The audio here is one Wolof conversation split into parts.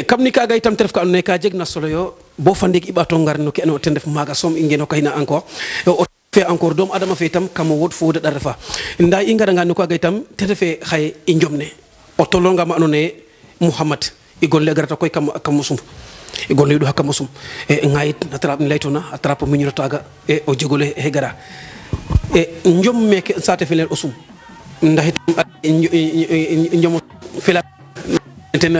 kam ni kaga itam teref ka ando ka jeg na solo yo bo fandik ibato ngar no ke no ten def maga som ingeno kayna encore o fe encore dom adama fe itam kam wod fo da refa nda i ngara nga no kaga itam te refe xaye i njomne o tolonga ma anone Muhammad i golle garata koy kam musum e golle do hakam musum e ngayit na trap laytona atrap minyo taga e o jegole he gara e njom meke sate felen osum ndax itam njom fela ten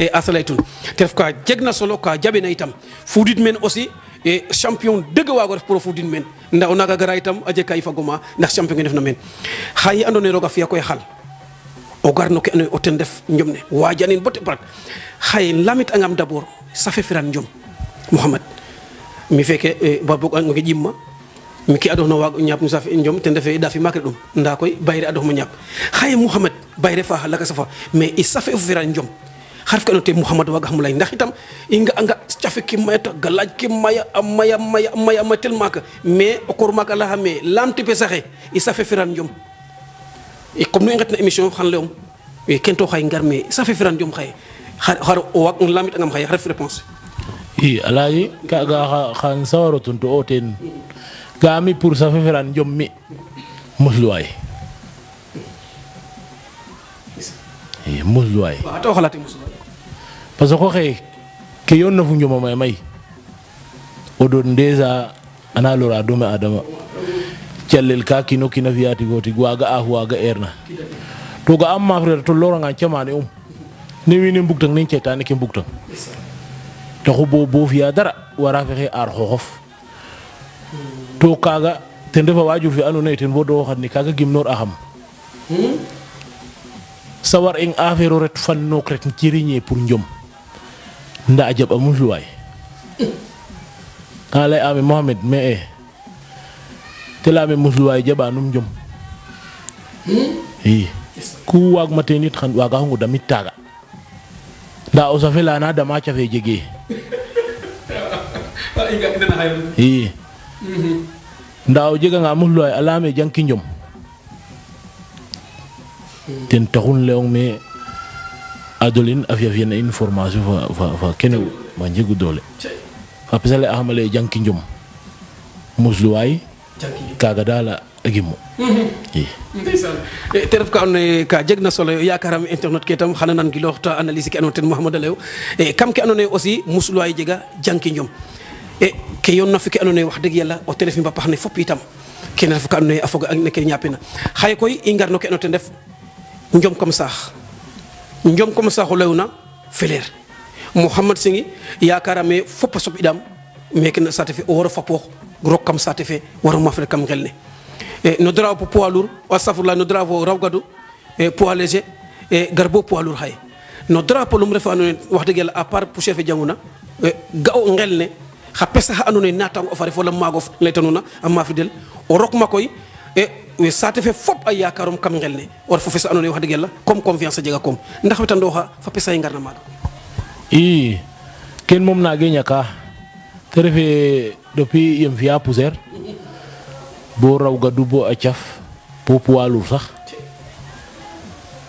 e asalaytun tef ka jegna solo ka jabena itam fudit men aussi e champion deug wago def pro fudit men ndax onaga gara itam aje kay fagoma ndax champion def na men xayi andone roga fiya koy xal o garno ke o ten def njomne wajanin bote prat xayi lamit angam d'abord ça fait firan njom Muhammad mi feke babok ngi jimma mi ki adono wago ñap mu safi njom ten defe da fi makre dum nda koy bayre adono ñap xaye Muhammad bayre fa halaka safa mais il safe firan njom xarf ka no te Muhammad waga xamulay ndax itam inga anga cafe ki mayta galaj ki maya maya tellement que mais o kor maka la xame lamti pe saxe il safe firan njom et comme nous ngatna émission xan leum e kento xay ngar mais safe firan njom xaye xar o wak lamit angam xaye xarf réponse i alaji kaga xan sawaro tuntu o ten gami pour sa feferan njom mi musluway musluway ato xalati musluway parce que xey ke yon na fu njom may o don déjà ana lora doomi adama cellel ka kino kina fiati goti waga waga erna to ga amma frère to lora nga chamane ni wini mbugtang ni cetane ke mbugtang to bo fiya dara wara fexe ar xoxof to kaga ten refa wajur fi ando naye ten bo do xadni kaga gimnor axam sawar eng affaire o ret fannok ret njiriñe pour njom nda a jaɓ a musluwaay ka lay ame Mohamed mais te leyame musluwaay jaɓa num njom i ku waag ma te nit xan waga xongo damit taga nda o safe la na dama cafe jege i nda o jega nga musluwaay a leyame jangki njom ten taxun leong me adolin a fiya fiyana in formation fa kene ma njegu doole a pesale a xamale jangki njom musluwaay kaga dala a gimu ndeysaan te ref ka andoona yee ka jegna solo yaakaram internet ke tam xana nan giloox ta analyse ke andoona ten Mouhamed a leyu kam ke andoona yee aussi musluwaay jega jangki njom ke yon na fi ke andoona yee wax dëgg yàlla o telefon ba pax ne fop itam kene ref ka andoona yee a foga ak neke ñapina xaye koy i ngar no ke andoona ten def njom comme saax njom comme saax o leyuna feleer Mouhamed Sengi yakarame fop a soɓiɗam meke na saate fe o waro fapoox rok kam saate fe waro mafre kam ngel ne no drapeau poids lourd astafurlah no drapeau raw gadu poids léger gar bo poids lourd xaye no drapeau lum refa andoona yee wax dëgg yàlla à part poussière fe janguna ga o ngel ne xa pesa xa andoona yee natango o fa ref wala maagof laytanuna a mafridel o rok ma koy we saate fe fop a yakarom kam ngel ne o ref fo fesa andoona yee wax dëgg yàlla comme confiance a jega comme ndax wetandooxa fa pesa ye ngarna maaga i ken moom naage ñaka te refe depuis yem fiya poussière bo raw gadu bo a caf bo poids lourd sax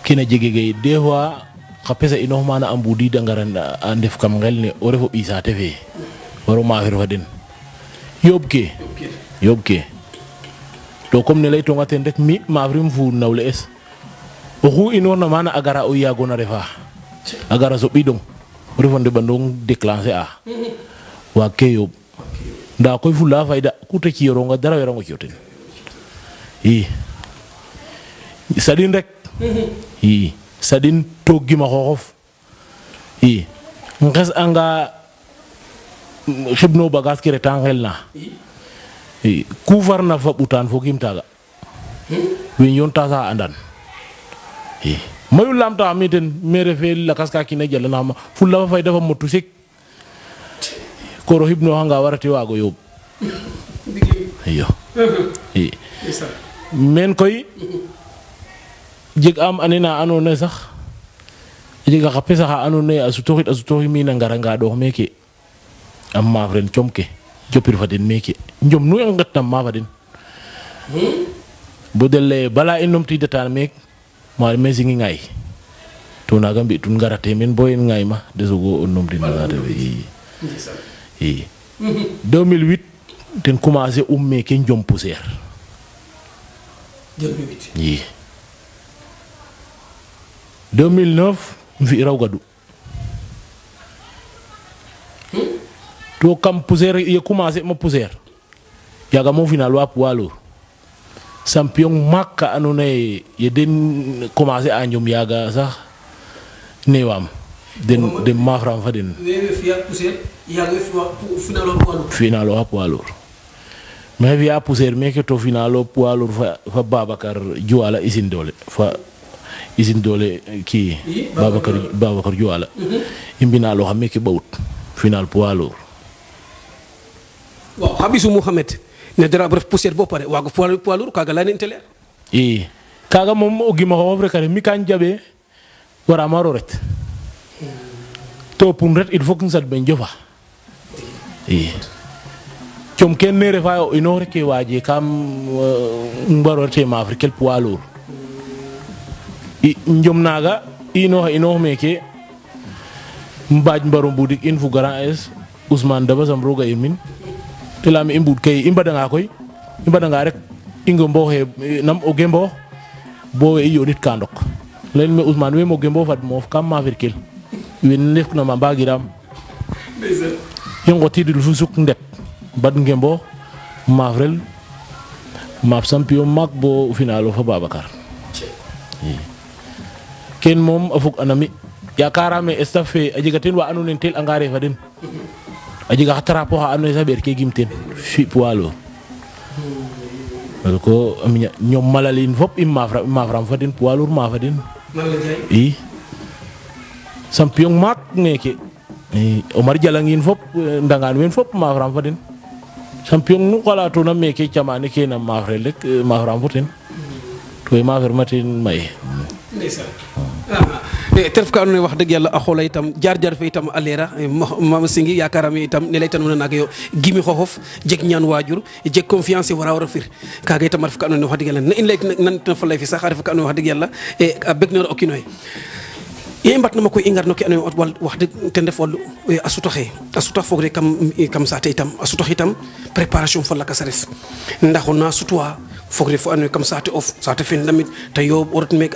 kina jege gay des fois xa pesa inox mana a mbudi de ngara a ndef kam ngel ne o refo ɓi saate fe waro mafir fa den yooɓ ke to comme ne leytonga ten rek mi mafrim fu nawle es oxu inorna mana a gara o yagona refa a gara soɓidong o refo ndeɓandong déclencher a waag ke yooɓ nda koy fula fayda ku te ciyoronga dara werango ciyo ten i saɗin rek i saɗin to gima xooxof i nges anga xibno bagage ke reta ngel na i ku farna fa ɓutan fogim taga wiin yonta sa andan i mayu lamta mi ten me refe lakas ka kina jalanama fula fa fayda fa motu sek koro xibno xanga warate wago yooɓ iyo i men koy jeg am anena andoona yee sax a jega xa pesa xa andoona yee a sutoxi mi na ngara ngaɗoox meke a maaf ren com ke jopir fa den meke njom nu i ngetna maafa den bo de leye bala i numtidata meek me singi ngaay to naga mbi tun garate men boyen ngayma de sogo on numti na de 2008 ten commencé umme ke njom poussière 2009 mfi raw gadu to kam poussière ye commencé ma poussière yaga mo final wa poalo champion makka anone ye den commencé a njom yaga sax newam den mafram faden final wa poalo mais via poussière meke to final wa poalo fa Babacar Juwala isin dole ki Babacar Juwala imbina lo xamé ke bawut final poalo waaw Habisu Mohamed ne dara bref poussière bo pare wago poids kaga lani inteleer kaga mom o gima ho rek mi kan jabe wara maro ret to pour ret il faut que nous ben jofa com ken ne refa o ino rek waje kam mbaro te ma afrique poids lourd njom naga ino meke mbaj mbaro budik in fu grand es Ousmane Daba Samroga Emin te lami imbud kay imbadanga rek ingo mbo he nam o gembo bo e yonit kandok len me Ousmane we mo gembo fat mof kam ma firkel we nek na ma bagiram yongo tidul fu suk ndet bad gembo mavrel map champion mak bo finalo fa Babacar ken mom afuk anami yakarame staff e ajigaten wa anu nen tel angare fa den ajiga xatara po ha anu sa ber ke gimten fi poalo ko amnya ñom malalin fop mafram fa den poalo ma fa den champion mak ngeke Omar Jalangin fop ndangan wen fop mafram fa den champion nu kala to na meke chamane ke na mafrel rek mafram foten to ma fermatin may terf ka anu wax deug yalla a xola itam jar fe itam alera mama singi yakarami itam ne lay tan wona nak yo gimi xoxof jeg ñaan wajur jeg confiance wara fir kaga itam ref ka anu wax deug yalla na in lay nan tan fa lay fi sax ref ka anu wax deug yalla e begno okinoy e mbatna mako ingar no ke anu wax deug ten def wallu asuto fogre kam sa te itam asuto itam préparation fa la ka saref ndax na sutwa fogre fo anu kam sa te of sa te fin damit te yo orot mek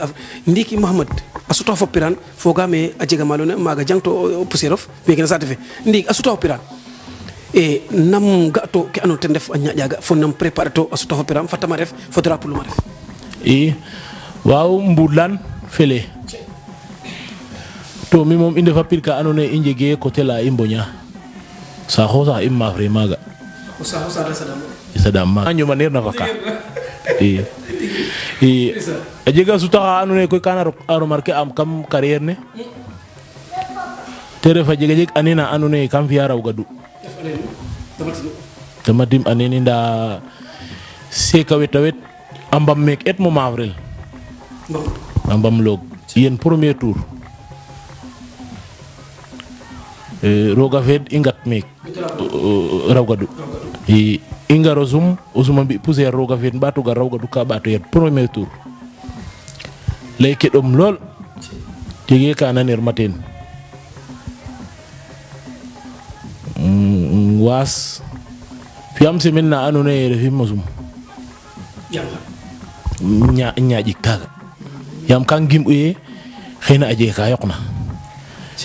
ndiki Mohammed asuto fo piran foga me ajega malone maga jangto poussièrof me gena sa te fe ndik asuto piran e nam gato ke anu ten def nyaaga fo nam préparer to asuto fo piran fatama ref fo drapeau luma def waaw mbudlan fele to mi mom inde fa pirka anone injege ko tela imbonya sa xosa imma vraiment sa sadam anyo maner na vaka ajega suta anone ko kana remarquer am kam carrière ne tere fa jeg anina anone kam fiya raw gadu tamatim anene nda seka wetawet ambam mek et mo mavrel ambam log yen premier tour roga fed ingat mek raw gadu ingaro usuma bi poussière roga fed batu ga raw gadu ka batu yet premier tour lay ke dom lol tege ka nanir matin was fiam semen na anone refi mosum nya jiktaga yam kan gim uye xeyna aje ka yokna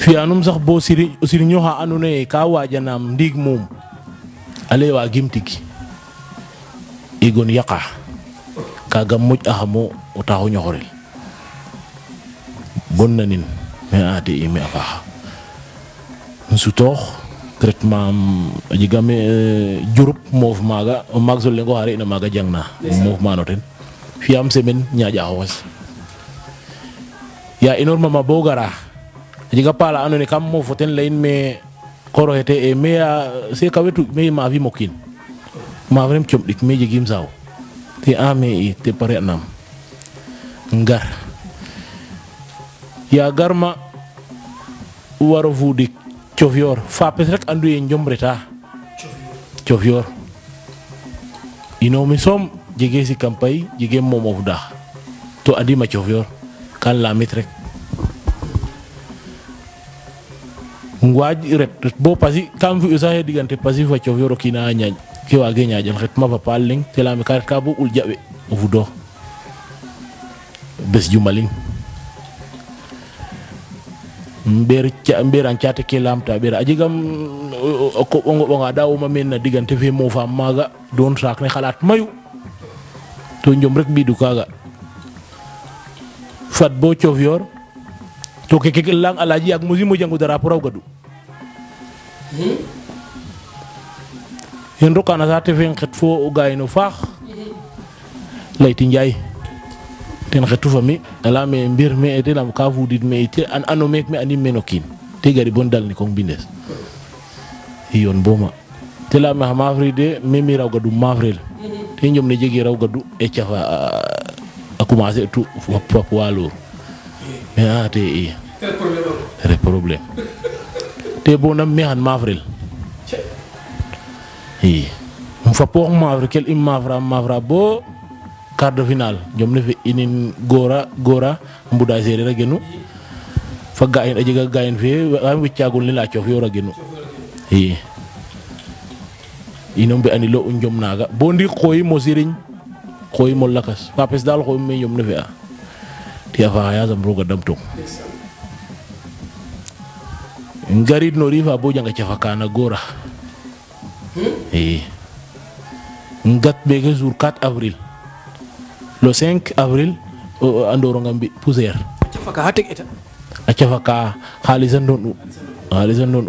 fianum sax bo siri ñoxa anone ka wajanam ndig mum ale wa gimtiki igon yaqa kaga muj ahamo o taxu ñoxorel bonnanin me ati ime afa sutox traitement jigame jurup mof maga magzol lengo hare ina maga jangna mof manoten fiam semaine nyaaja hoos ya enormément bogara jiga pala anone kam mo foten lain me korohete e me se kawetu me ma vi mokin ma vrem chomdik me jigim saw te ame te pare nam ngar ya garma waro fudik chofior fa pes rek andu e njomreta chofior ino mi som jige si kampay jige momo fuda to adi ma chofior kan la mit rek ngwaaj ret bo pasi kam fi usahe digante pasi fa ciof yoro kina nyaaj ki wage nyaajal xet ma fa paling telami ka bo ul jabe o fudo bes jumaling mberan ciate ke lamta bera ajigam ko bonga dawo ma men na digante fi mo fa maga don sak ne xalat mayu to njom rek bidu kaga fat bo ciof yor to ke lang alaji ak musi mo jangu dara pour gadu hen rokana sa te fen xet fo o gayno faax layti njay ten xetu fami ala me mbir me ete lam ka fudit me ite an anomek me ani menokin te gari bon dal ni ko bindes yon boma te la ma mafride me mi raw gadu mafrel te ñom ne jegi raw gadu e tiafa a commencer tout pop walo mais ate re problème te bonam me han mafrel fa po mafrel kel im mafra bo quart de finale ñom ne fi inin gora mbuda séréer a genu fa gayen a jega gayen fe am wiccagul ni la ciof yora genu inom be ani lo njom naga bo ndi xoy mo siriñ xoy mo lakas papes dal xoy me ñom ne fi a ti afa ya zam roga dam tok ngarit no rifa bo janga ci fakana gora ngat be ke jour 4 avril le 5 avril andoro ngambi poussière cafaka hatek eta a cafaka khalisan don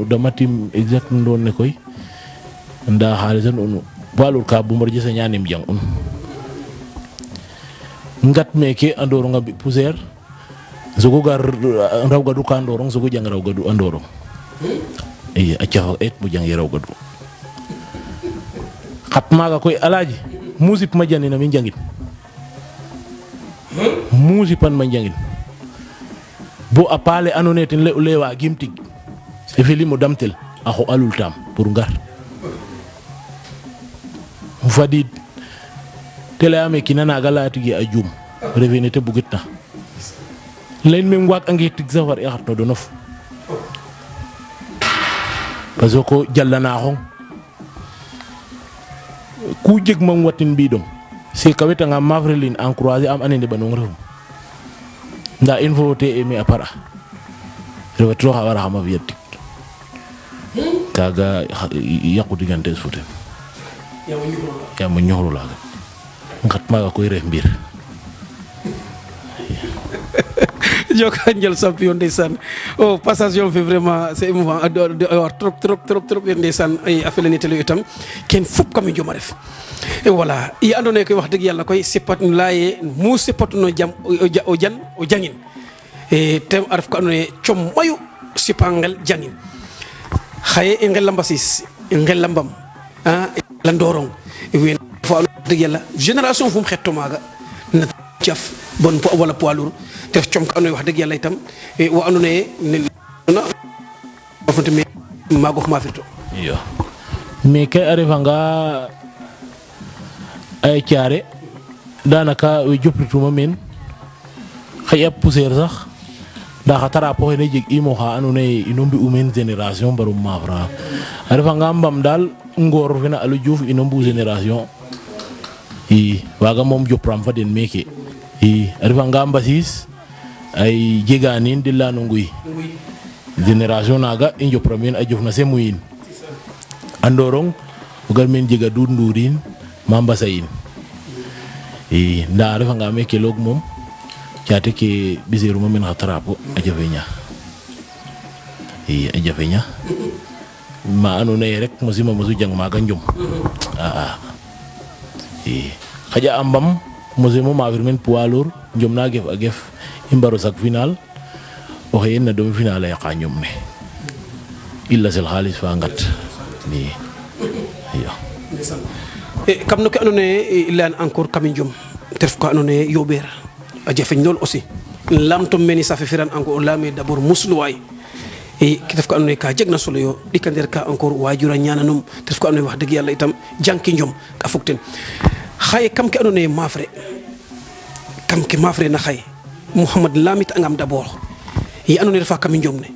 damatim exact don ne koy nda khalisan don balul ka bu marje sa nyanim jang ngat meke andoro ngambi poussière zogo gar raw gadu ka andoro zogo jang raw gadu andoro a cafaka et bu jang raw gadu khat maga koy alaji musip ma janina min jangit musipan ma jangin bo apale anone ten lewa gimtig e feli mo damtel axo alul tam pour ngar fadid telame kinana galatigi a jum revene te bugitna len mem wak angi tig safar e xatno do nof parce que jallana xon ku jeg mam watin bidom c'est kaweta nga mavrelin encourager am anende banong rew nda info te emi apara rewatro xawara xama viatik kaga yaqu digante fute ya mo ñoxlo la ngat maga koy ref mbir joka njel champion ndeysaan passation fait vraiment c'est émouvant trop ndeysaan ay affaire ni télé itam ken fop kam joma def et voilà i andone koy wax deug yalla koy sepat laye mu sepat no jam o jangin e tem arf ko andone ciom mayu sipangel jangin xaye e ngel lambasis ngel lambam la ndorong wen fo deug yalla génération fum xetto maga na ciaf bon wala poids lourd te ciom ko andone wax deug yalla itam e wo andone na fonte me mago ma firto yo mais kay arifanga ay ciare danaka we joprituma men xey poussière sax da xatara po ne jeg imo xa anone inombi umen génération barum mafra arfa ngambam dal ngor fina alu diouf inombu génération waga mom jopram fa den meke arfa ngamba sis ay jeganin dilano nguy génération naga injo premier a jofna semuin andorong ugal men jega dud ndurin mamba sayin nda refa nga meke log mom ciate ke biseru momen xatrapo a jafeña a jafeña ma anone rek musima musu jang maga njom xaja ambam musimo ma firmen poids lourd njom na gef a gef imbaro sak final o xey na demi final ay xa njom ne illa sel khalis fa ngat ni yo kam no ke andone ilan encore kam njom terf ko andone yober a jafeñ lol aussi lamto meni sa firan encore lame d'abord musluway e ki def ko andone ka jegna solo yo dikander ka encore wajura ñananum terf ko andone wax deug yalla itam janki njom ka fukten xaye kam ke andone mafre kam ke mafre na xaye mohammed lamit angam d'abord yi andone fa kam njom ne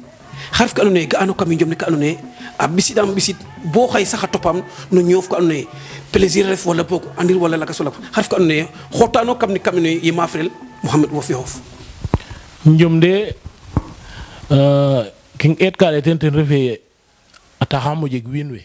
xarf ka andoona yee ga'ano kam njom ne ka andoona yee a ɓisiidaam ɓisiid bo xay sax a topaam no ñoof ka andoona yee plaisir ref wala boog andir wala lakas wala xarf ka andoona yee xootaano kam ne ye maafrel Mouhamed wo fi xoof njom de king eet ka lay ten refee a taxaam o jeg wiin we